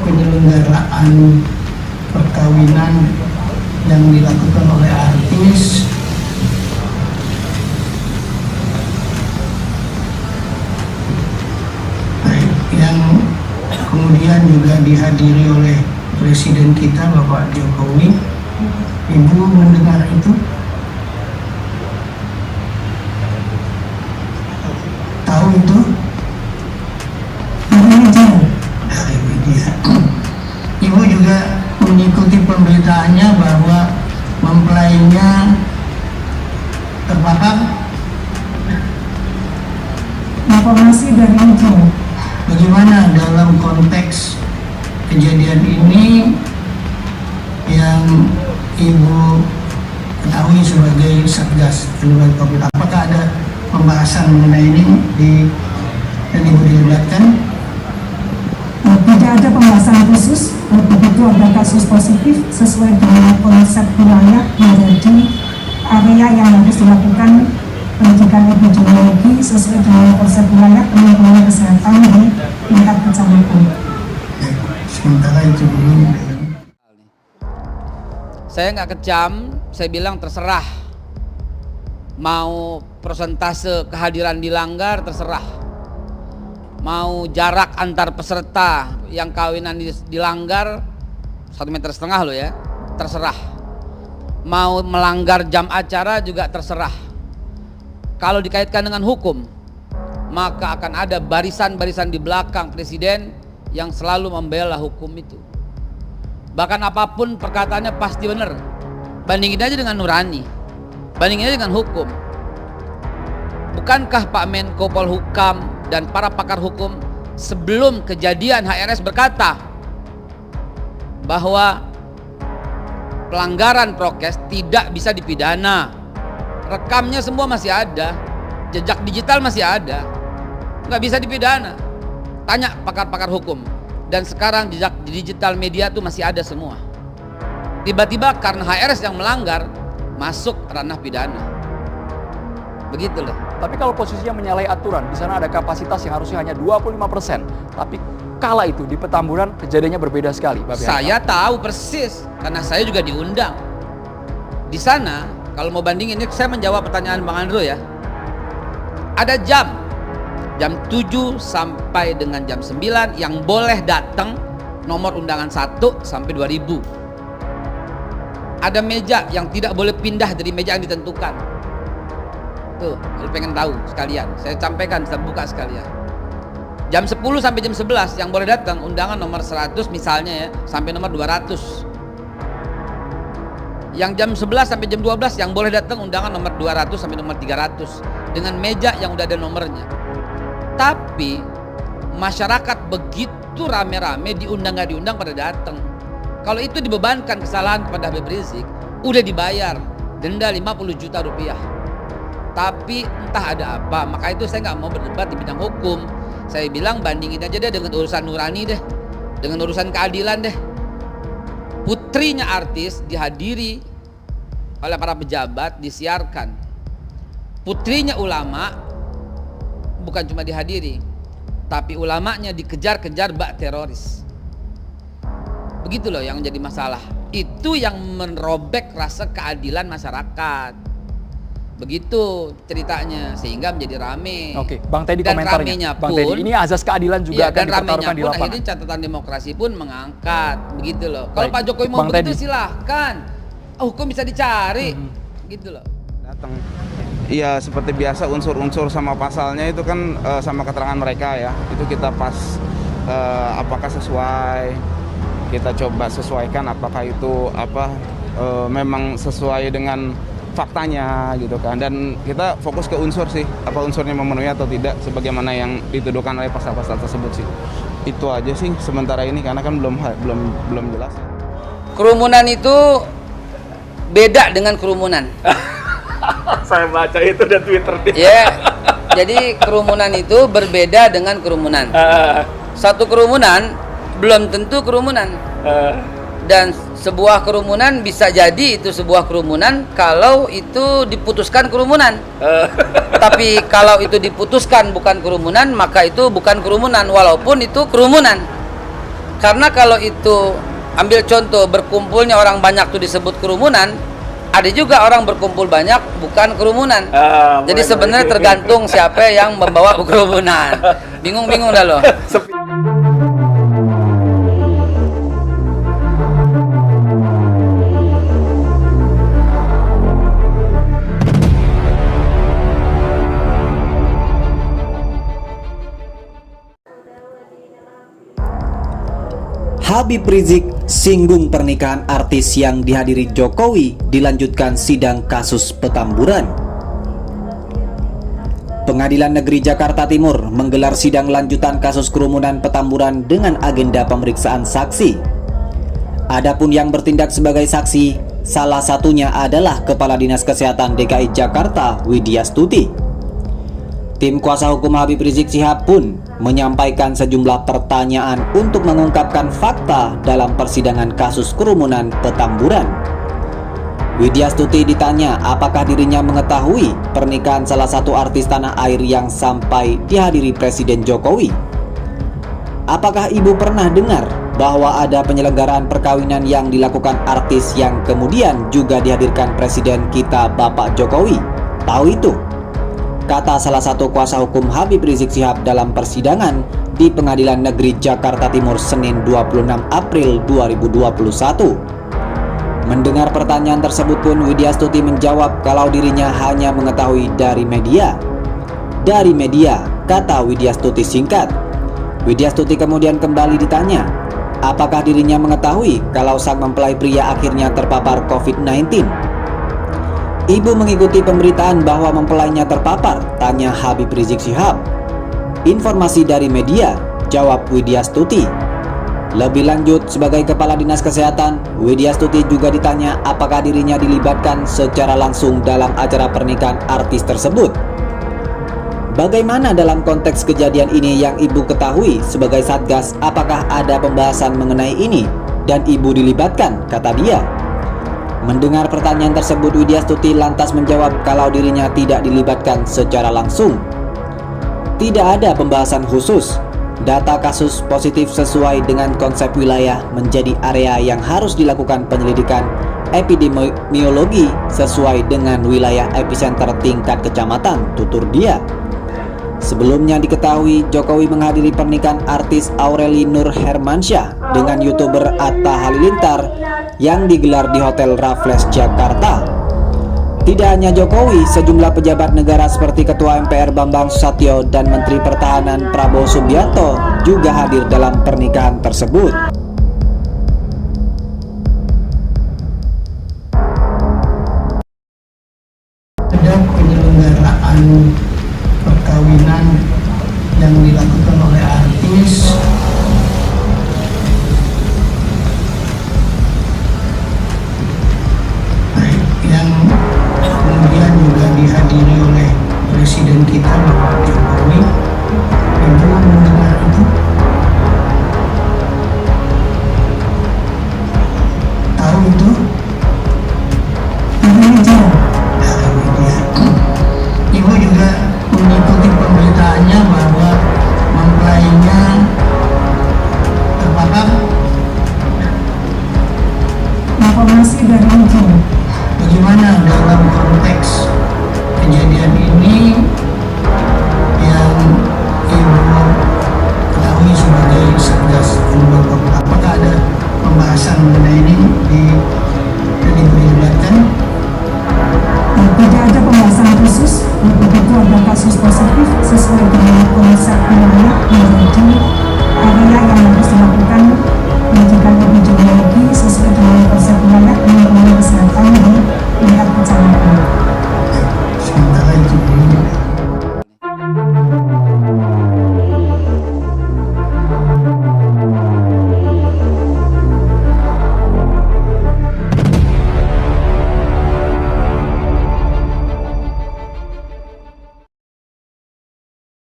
penyelenggaraan perkawinan yang dilakukan oleh artis yang kemudian juga dihadiri oleh Presiden kita Bapak Jokowi. Ibu mendengar itu? Tahu itu? Dari media. Ibu juga mengikuti pemberitaannya bahwa mempelainya terbakar. Informasi dari itu. Bagaimana dalam konteks kejadian ini yang Ibu ketahui sebagai Satgas Penanganan COVID? Apakah ada pembahasan mengenai ini dan Ibu dilibatkan? Tidak ada pembahasan khusus. Begitu ada kasus positif sesuai dengan konsep wilayah menjadi area yang harus dilakukan pendidikan epidemiologi sesuai dengan konsep wilayah penanggulangan kesehatan di tingkat kecamatan. Sementara itu dulu. Saya nggak kecam, saya bilang terserah. Mau persentase kehadiran dilanggar, terserah. Mau jarak antar peserta yang kawinan dilanggar 1,5 meter loh ya, terserah. Mau melanggar jam acara juga terserah. Kalau dikaitkan dengan hukum, maka akan ada barisan-barisan di belakang presiden yang selalu membela hukum itu. Bahkan apapun perkataannya pasti benar. Bandingin aja dengan nurani, bandingin aja dengan hukum. Bukankah Pak Menko Polhukam dan para pakar hukum sebelum kejadian HRS berkata bahwa pelanggaran prokes tidak bisa dipidana? Rekamnya semua masih ada, jejak digital masih ada, nggak bisa dipidana. Tanya pakar-pakar hukum. Dan sekarang jejak digital media itu masih ada semua. Tiba-tiba karena HRS yang melanggar, masuk ranah pidana. Begitu loh. Tapi kalau posisinya menyalahi aturan, di sana ada kapasitas yang harusnya hanya 25%. Tapi kala itu di Petamburan kejadiannya berbeda sekali. Saya tahu persis karena saya juga diundang. Di sana kalau mau bandingin, ini saya menjawab pertanyaan Bang Andro ya. Ada jam 7 sampai dengan jam 9 yang boleh datang, nomor undangan 1 sampai 2000. Ada meja yang tidak boleh pindah dari meja yang ditentukan. Tuh, kalau pengen tahu sekalian, saya sampaikan, saya buka sekalian. Jam 10 sampai jam 11 yang boleh datang undangan nomor 100 misalnya ya, sampai nomor 200. Yang jam 11 sampai jam 12 yang boleh datang undangan nomor 200 sampai nomor 300 dengan meja yang udah ada nomornya. Tapi masyarakat begitu rame-rame diundang gak diundang pada datang. Kalau itu dibebankan kesalahan kepada Habib Rizik, udah dibayar denda 50 juta rupiah. Tapi entah ada apa, maka itu saya nggak mau berdebat di bidang hukum. Saya bilang bandingin aja deh dengan urusan nurani deh, dengan urusan keadilan deh. Putrinya artis dihadiri oleh para pejabat, disiarkan. Putrinya ulama bukan cuma dihadiri, tapi ulamanya dikejar-kejar bak teroris. Begitu loh yang jadi masalah. Itu yang merobek rasa keadilan masyarakat. Begitu ceritanya, sehingga menjadi rame. Oke, Bang Teddy dan komentarnya. ramenya Bang pun, Teddy, ini azas keadilan juga iya, akan dan ramenya dipertaruhkan di pun lapangan. akhirnya catatan demokrasi pun mengangkat, begitu loh. Kalau Baik, Pak Jokowi mau Bang begitu Teddy. silahkan, hukum bisa dicari, gitu loh. Datang. Iya, seperti biasa unsur-unsur sama pasalnya itu kan sama keterangan mereka ya. Itu kita pas apakah sesuai, kita coba sesuaikan apakah itu memang sesuai dengan faktanya gitu kan, dan kita fokus ke unsur sih, apa unsurnya memenuhi atau tidak sebagaimana yang dituduhkan oleh pasal-pasal tersebut sih. Itu aja sih sementara ini karena kan belum jelas. Kerumunan itu beda dengan kerumunan. Saya baca itu di Twitter dia. Ya, jadi kerumunan itu berbeda dengan kerumunan. Satu kerumunan belum tentu kerumunan. Dan sebuah kerumunan bisa jadi itu sebuah kerumunan kalau itu diputuskan kerumunan. Tapi kalau itu diputuskan bukan kerumunan, maka itu bukan kerumunan walaupun itu kerumunan. Karena kalau itu ambil contoh berkumpulnya orang banyak tuh disebut kerumunan, ada juga orang berkumpul banyak bukan kerumunan. Jadi sebenarnya tergantung siapa yang membawa kerumunan. Bingung-bingung dah lo. Habib Rizik singgung pernikahan artis yang dihadiri Jokowi dilanjutkan sidang kasus Petamburan. Pengadilan Negeri Jakarta Timur menggelar sidang lanjutan kasus kerumunan Petamburan dengan agenda pemeriksaan saksi. Adapun yang bertindak sebagai saksi, salah satunya adalah Kepala Dinas Kesehatan DKI Jakarta, Widya Stuti. Tim kuasa hukum Habib Rizik Syihab pun menyampaikan sejumlah pertanyaan untuk mengungkapkan fakta dalam persidangan kasus kerumunan Petamburan. Widya Stuti ditanya apakah dirinya mengetahui pernikahan salah satu artis tanah air yang sampai dihadiri Presiden Jokowi. Apakah ibu pernah dengar bahwa ada penyelenggaraan perkawinan yang dilakukan artis yang kemudian juga dihadirkan Presiden kita Bapak Jokowi? Tahu itu? Kata salah satu kuasa hukum Habib Rizik Syihab dalam persidangan di Pengadilan Negeri Jakarta Timur Senin 26 April 2021. Mendengar pertanyaan tersebut pun Widya Stuti menjawab kalau dirinya hanya mengetahui dari media. Dari media, kata Widya Stuti singkat. Widya Stuti kemudian kembali ditanya, apakah dirinya mengetahui kalau sang mempelai pria akhirnya terpapar COVID-19? Ibu mengikuti pemberitaan bahwa mempelainya terpapar, tanya Habib Rizik Syihab. Informasi dari media, jawab Widya Stuti. Lebih lanjut, sebagai Kepala Dinas Kesehatan, Widya Stuti juga ditanya apakah dirinya dilibatkan secara langsung dalam acara pernikahan artis tersebut. Bagaimana dalam konteks kejadian ini yang ibu ketahui sebagai Satgas, apakah ada pembahasan mengenai ini dan ibu dilibatkan, kata dia. Mendengar pertanyaan tersebut, Widya Stuti lantas menjawab kalau dirinya tidak dilibatkan secara langsung. Tidak ada pembahasan khusus. Data kasus positif sesuai dengan konsep wilayah menjadi area yang harus dilakukan penyelidikan epidemiologi sesuai dengan wilayah epicenter tingkat kecamatan, tutur dia. Sebelumnya diketahui Jokowi menghadiri pernikahan artis Aureli Nur Hermansyah dengan YouTuber Atta Halilintar yang digelar di Hotel Raffles Jakarta. Tidak hanya Jokowi, sejumlah pejabat negara seperti Ketua MPR Bambang Susatyo dan Menteri Pertahanan Prabowo Subianto juga hadir dalam pernikahan tersebut. Ada penyelenggaraan perkawinan yang dilakukan oleh artis yang kemudian juga dihadiri oleh Presiden kita Bapak Jokowi. Yang pernah mendengar itu? Tahu itu? Dari media. Dari media. Ibu juga mengikuti pemberitaannya bahwa mempelainya terpapar. Informasi dari media. Bagaimana dalam konteks kejadian ini yang ibu ketahui sebagai Satgas Anti Mafia? Apakah ada pembahasan mengenai ini di